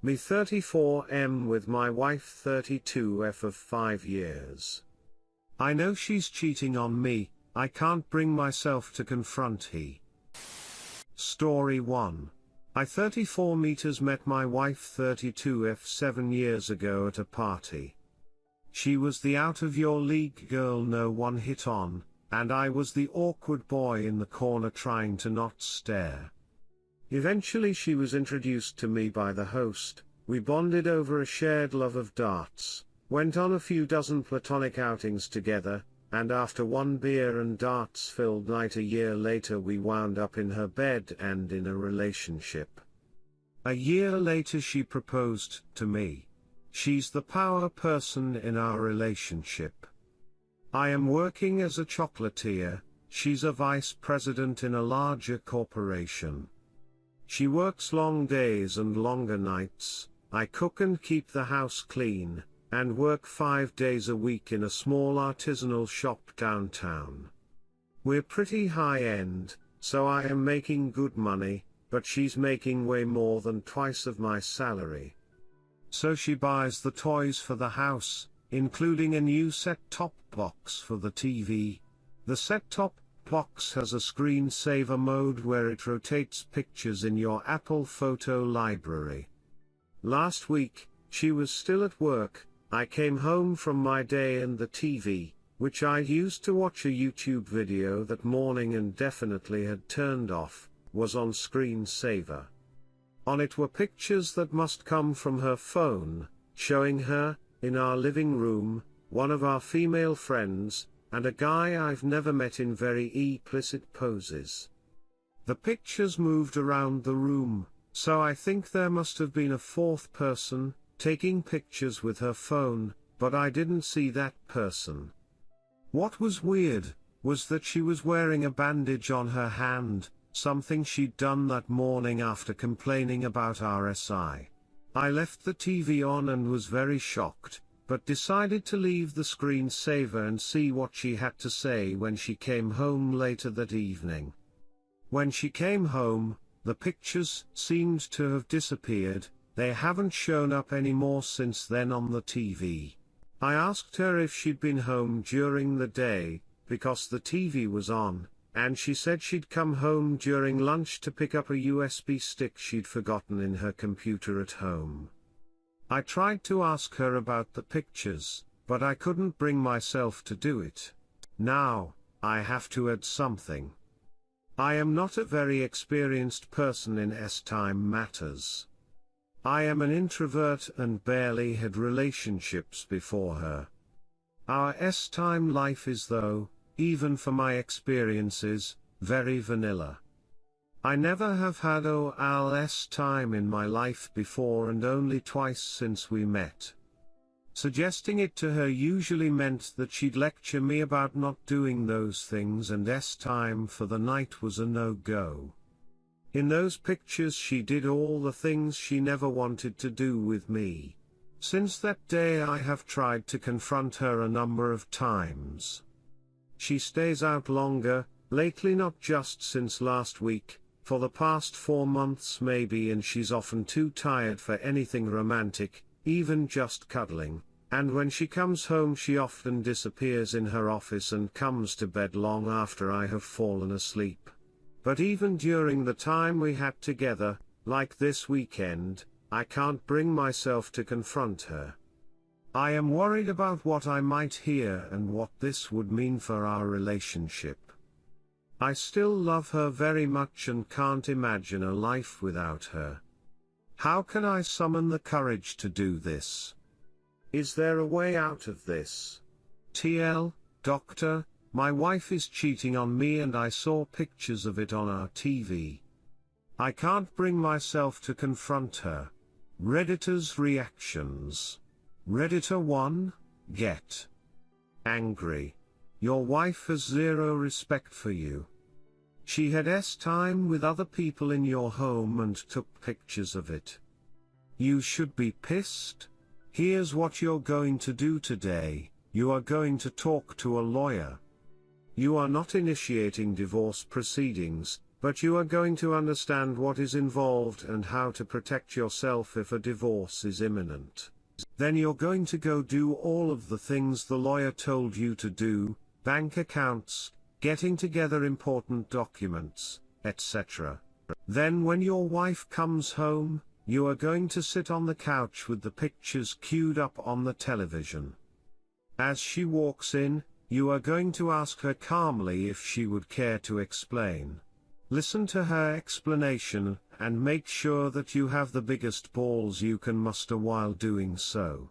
Me 34M with my wife 32F of 5 years. I know she's cheating on me, I can't bring myself to confront he. Story 1. I 34 meters met my wife 32F 7 years ago at a party. She was the out of your league girl no one hit on, and I was the awkward boy in the corner trying to not stare. Eventually she was introduced to me by the host, we bonded over a shared love of darts, went on a few dozen platonic outings together, and after one beer and darts-filled night a year later we wound up in her bed and in a relationship. A year later she proposed to me. She's the power person in our relationship. I am working as a chocolatier, she's a vice president in a larger corporation. She works long days and longer nights, I cook and keep the house clean, and work 5 days a week in a small artisanal shop downtown. We're pretty high-end, so I am making good money, but she's making way more than twice of my salary. So she buys the toys for the house, including a new set-top box for the TV. The set-top box has a screensaver mode where it rotates pictures in your Apple photo library. Last week, she was still at work, I came home from my day and the TV, which I used to watch a YouTube video that morning and definitely had turned off, was on screensaver. On it were pictures that must come from her phone, showing her, in our living room, one of our female friends, and a guy I've never met in very explicit poses. The pictures moved around the room, so I think there must have been a fourth person, taking pictures with her phone, but I didn't see that person. What was weird, was that she was wearing a bandage on her hand, something she'd done that morning after complaining about RSI. I left the TV on and was very shocked, but decided to leave the screensaver and see what she had to say when she came home later that evening. When she came home, the pictures seemed to have disappeared, they haven't shown up anymore since then on the TV. I asked her if she'd been home during the day, because the TV was on, and she said she'd come home during lunch to pick up a USB stick she'd forgotten in her computer at home. I tried to ask her about the pictures, but I couldn't bring myself to do it. Now, I have to add something. I am not a very experienced person in S-time matters. I am an introvert and barely had relationships before her. Our S-time life is though, even for my experiences, very vanilla. I never have had S-time in my life before and only twice since we met. Suggesting it to her usually meant that she'd lecture me about not doing those things, and S-time for the night was a no-go. In those pictures she did all the things she never wanted to do with me. Since that day I have tried to confront her a number of times. She stays out longer, lately, not just since last week, for the past 4 months maybe, and she's often too tired for anything romantic, even just cuddling, and when she comes home she often disappears in her office and comes to bed long after I have fallen asleep. But even during the time we had together, like this weekend, I can't bring myself to confront her. I am worried about what I might hear and what this would mean for our relationship. I still love her very much and can't imagine a life without her. How can I summon the courage to do this? Is there a way out of this? TL, doctor, my wife is cheating on me and I saw pictures of it on our TV. I can't bring myself to confront her. Redditor's reactions. Redditor 1, get angry. Your wife has zero respect for you. She had S-time with other people in your home and took pictures of it. You should be pissed. Here's what you're going to do today, you are going to talk to a lawyer. You are not initiating divorce proceedings, But you are going to understand what is involved and how to protect yourself if a divorce is imminent. Then you're going to go do all of the things the lawyer told you to do, bank accounts, getting together important documents, etc. Then when your wife comes home, you are going to sit on the couch with the pictures queued up on the television. As she walks in, you are going to ask her calmly if she would care to explain. Listen to her explanation, and make sure that you have the biggest balls you can muster while doing so.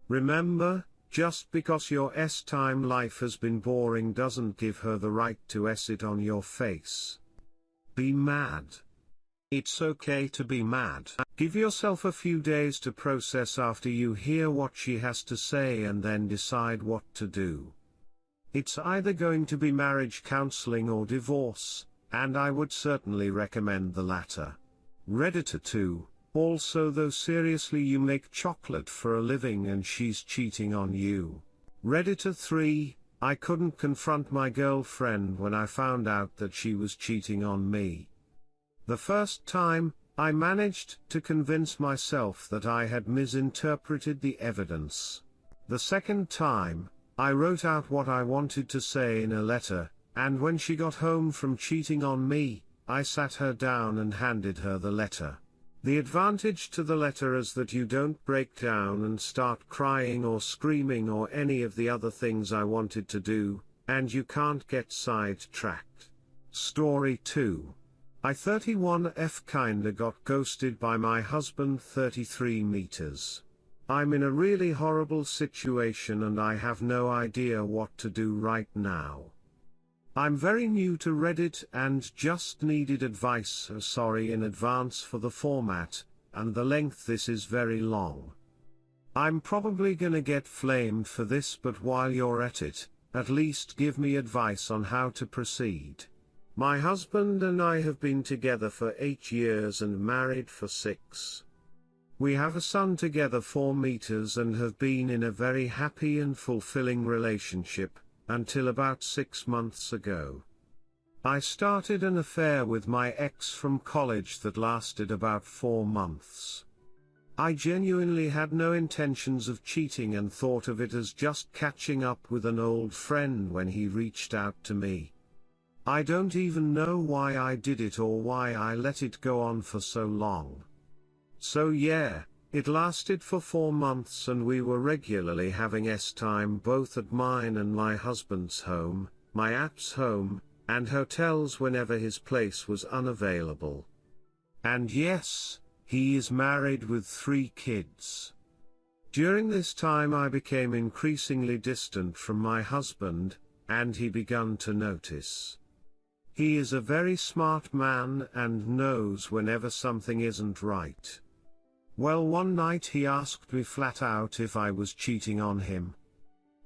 Remember, just because your S-time life has been boring doesn't give her the right to S it on your face. Be mad. It's okay to be mad. Give yourself a few days to process after you hear what she has to say and then decide what to do. It's either going to be marriage counseling or divorce, and I would certainly recommend the latter. Redditor 2, also, though seriously, you make chocolate for a living and she's cheating on you. Redditor 3, I couldn't confront my girlfriend when I found out that she was cheating on me. The first time, I managed to convince myself that I had misinterpreted the evidence. The second time, I wrote out what I wanted to say in a letter, and when she got home from cheating on me, I sat her down and handed her the letter. The advantage to the letter is that you don't break down and start crying or screaming or any of the other things I wanted to do, and you can't get sidetracked. Story 2. I 31F kinda got ghosted by my husband 33 meters. I'm in a really horrible situation and I have no idea what to do right now. I'm very new to Reddit and just needed advice, so sorry in advance for the format, and the length. This is very long. I'm probably gonna get flamed for this, but while you're at it, at least give me advice on how to proceed. My husband and I have been together for 8 years and married for 6. We have a son together 4 meters and have been in a very happy and fulfilling relationship, until about 6 months ago. I started an affair with my ex from college that lasted about 4 months. I genuinely had no intentions of cheating and thought of it as just catching up with an old friend when he reached out to me. I don't even know why I did it or why I let it go on for so long. So yeah, it lasted for 4 months and we were regularly having S-time both at mine and my husband's home, my app's home, and hotels whenever his place was unavailable. And yes, he is married with 3 kids. During this time I became increasingly distant from my husband, and he began to notice. He is a very smart man and knows whenever something isn't right. Well, one night he asked me flat out if I was cheating on him.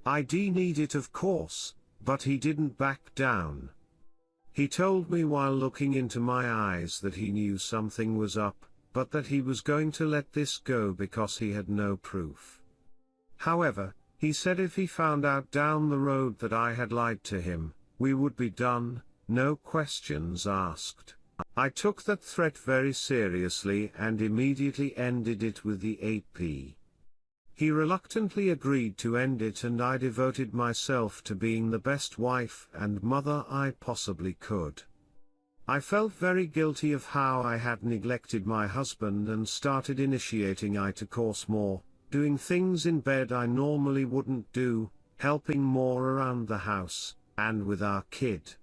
I denied it, of course, but he didn't back down. He told me while looking into my eyes that he knew something was up, but that he was going to let this go because he had no proof. However, he said if he found out down the road that I had lied to him, we would be done, no questions asked. I took that threat very seriously and immediately ended it with the AP. He reluctantly agreed to end it and I devoted myself to being the best wife and mother I possibly could. I felt very guilty of how I had neglected my husband and started initiating course more, doing things in bed I normally wouldn't do, helping more around the house, and with our kid.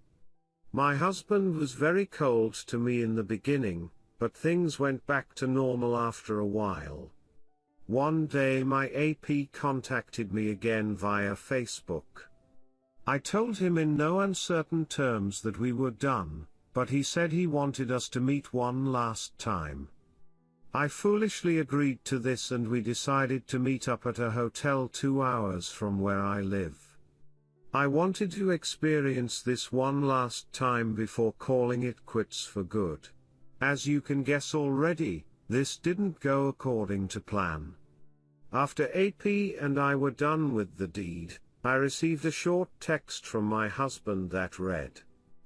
My husband was very cold to me in the beginning, but things went back to normal after a while. One day my AP contacted me again via Facebook. I told him in no uncertain terms that we were done, but he said he wanted us to meet one last time. I foolishly agreed to this and we decided to meet up at a hotel 2 hours from where I live. I wanted to experience this one last time before calling it quits for good. As you can guess already, this didn't go according to plan. After AP and I were done with the deed, I received a short text from my husband that read,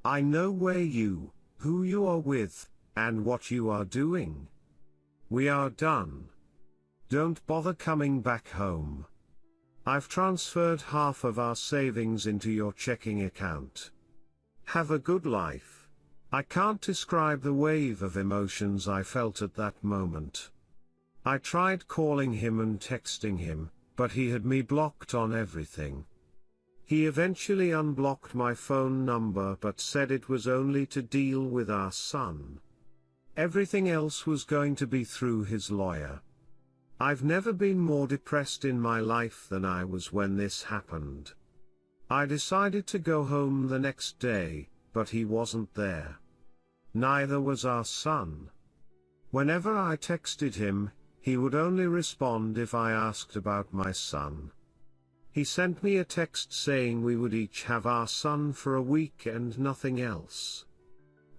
"I know where you who you are with, and what you are doing. We are done. Don't bother coming back home. I've transferred half of our savings into your checking account. Have a good life. I can't describe the wave of emotions I felt at that moment. I tried calling him and texting him, but he had me blocked on everything. He eventually unblocked my phone number but said it was only to deal with our son. Everything else was going to be through his lawyer. I've never been more depressed in my life than I was when this happened. I decided to go home the next day, but he wasn't there. Neither was our son. Whenever I texted him, he would only respond if I asked about my son. He sent me a text saying we would each have our son for a week and nothing else.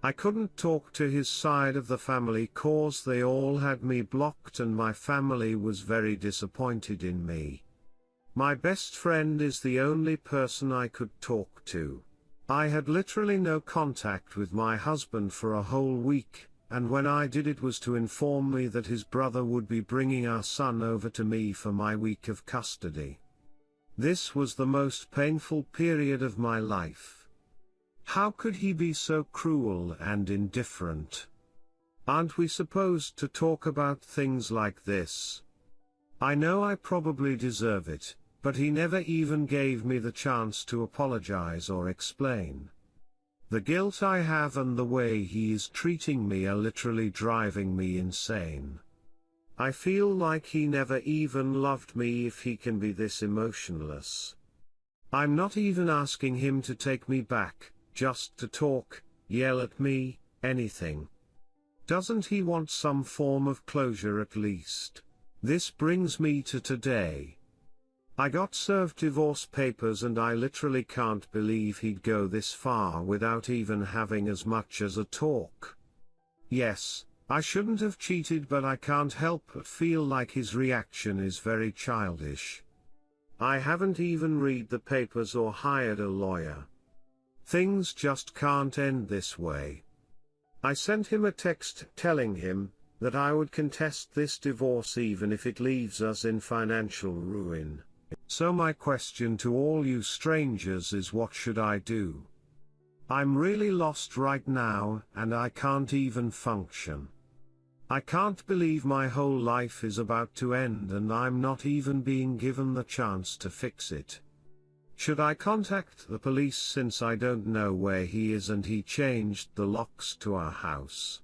I couldn't talk to his side of the family cause they all had me blocked and my family was very disappointed in me. My best friend is the only person I could talk to. I had literally no contact with my husband for a whole week, and when I did it was to inform me that his brother would be bringing our son over to me for my week of custody. This was the most painful period of my life. How could he be so cruel and indifferent? Aren't we supposed to talk about things like this? I know I probably deserve it, but he never even gave me the chance to apologize or explain. The guilt I have and the way he is treating me are literally driving me insane. I feel like he never even loved me if he can be this emotionless. I'm not even asking him to take me back, just to talk, yell at me, anything. Doesn't he want some form of closure at least? This brings me to today. I got served divorce papers and I literally can't believe he'd go this far without even having as much as a talk. Yes, I shouldn't have cheated, but I can't help but feel like his reaction is very childish. I haven't even read the papers or hired a lawyer. Things just can't end this way. I sent him a text telling him that I would contest this divorce even if it leaves us in financial ruin. So my question to all you strangers is, what should I do? I'm really lost right now, and I can't even function. I can't believe my whole life is about to end and I'm not even being given the chance to fix it. Should I contact the police since I don't know where he is and he changed the locks to our house?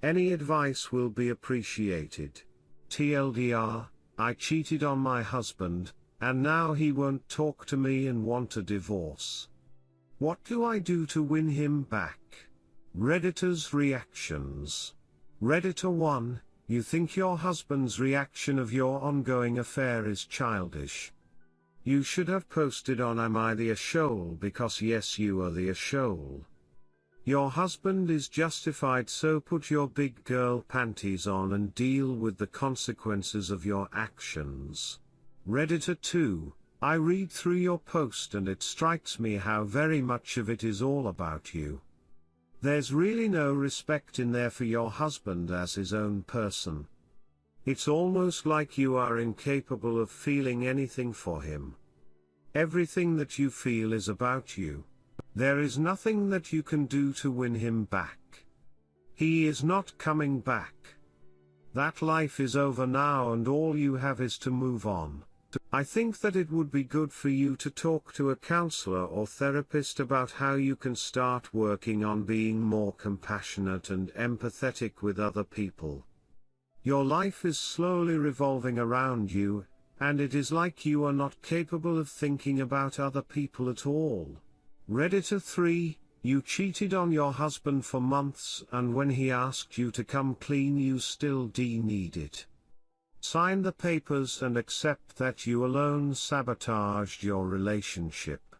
Any advice will be appreciated. TLDR, I cheated on my husband, and now he won't talk to me and want a divorce. What do I do to win him back? Redditors' reactions. Redditor 1, you think your husband's reaction of your ongoing affair is childish. You should have posted on Am I the Ashole, because yes, you are the Ashole. Your husband is justified, so put your big girl panties on and deal with the consequences of your actions. Redditor 2, I read through your post and it strikes me how very much of it is all about you. There's really no respect in there for your husband as his own person. It's almost like you are incapable of feeling anything for him. Everything that you feel is about you. There is nothing that you can do to win him back. He is not coming back. That life is over now and all you have is to move on. I think that it would be good for you to talk to a counselor or therapist about how you can start working on being more compassionate and empathetic with other people. Your life is slowly revolving around you, and it is like you are not capable of thinking about other people at all. Redditor 3, you cheated on your husband for months and when he asked you to come clean you still need it. Sign the papers and accept that you alone sabotaged your relationship.